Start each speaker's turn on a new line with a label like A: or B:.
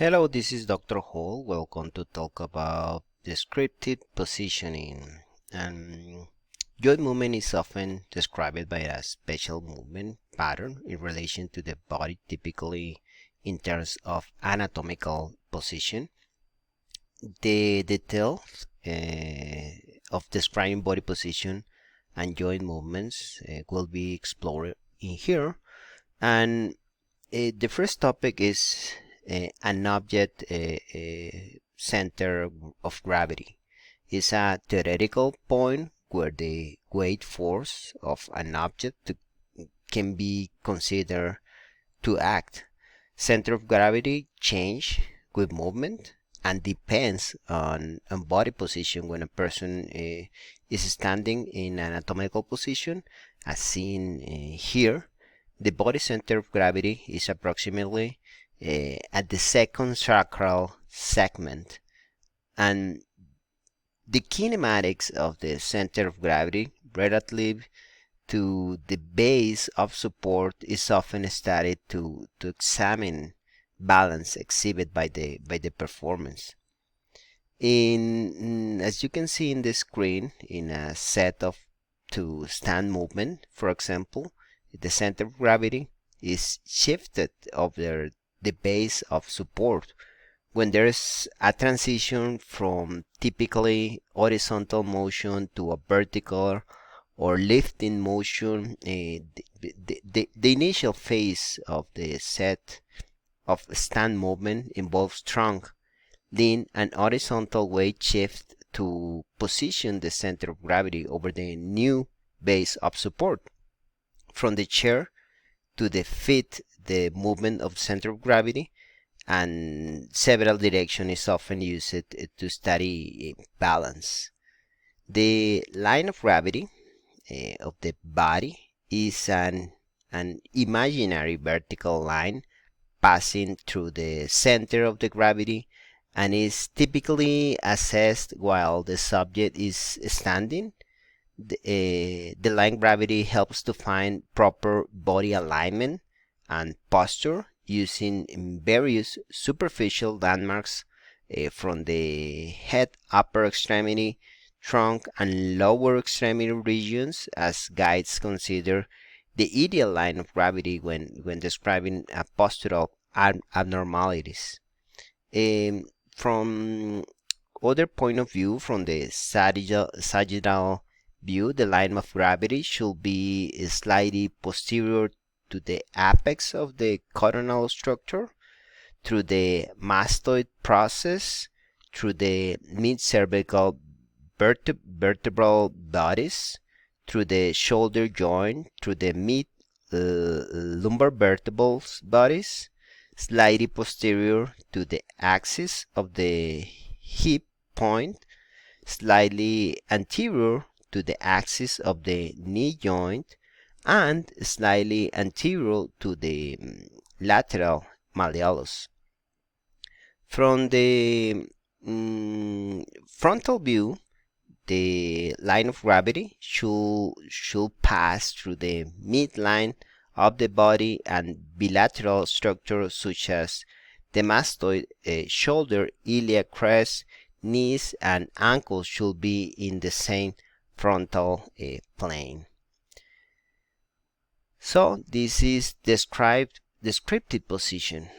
A: Hello, this is Dr. Hall. Welcome to talk about descriptive positioning. Joint movement is often described by a special movement pattern in relation to the body, typically in terms of anatomical position. The details of describing body position and joint movements will be explored in here. And the first topic is an object center of gravity. Is a theoretical point where the weight force of an object can be considered to act. Center of gravity change with movement and depends on body position when a person is standing in an anatomical position, as seen here. The body center of gravity is approximately at the second sacral segment, and the kinematics of the center of gravity relative to the base of support is often studied to examine balance exhibited by the performance. As you can see in the screen, in a set of to stand movement, for example, the center of gravity is shifted over the base of support when there's a transition from typically horizontal motion to a vertical or lifting motion. The initial phase of the set of stand movement involves strong, lean, and horizontal weight shift to position the center of gravity over the new base of support. From the chair to the feet, the movement of center of gravity and several directions is often used to study balance. The line of gravity of the body is an imaginary vertical line passing through the center of the gravity and is typically assessed while the subject is standing. The line gravity helps to find proper body alignment and posture using various superficial landmarks from the head, upper extremity, trunk, and lower extremity regions as guides consider the ideal line of gravity when describing postural abnormalities. From other point of view, from the sagittal view, the line of gravity should be slightly posterior to the apex of the coronal structure, through the mastoid process, through the mid-cervical vertebral bodies, through the shoulder joint, through the mid-lumbar vertebral bodies, slightly posterior to the axis of the hip point, slightly anterior to the axis of the knee joint, and slightly anterior to the lateral malleolus. From the frontal view, the line of gravity should pass through the midline of the body, and bilateral structures such as the mastoid, shoulder, iliac crest, knees, and ankles should be in the same frontal plane. So this is descriptive position.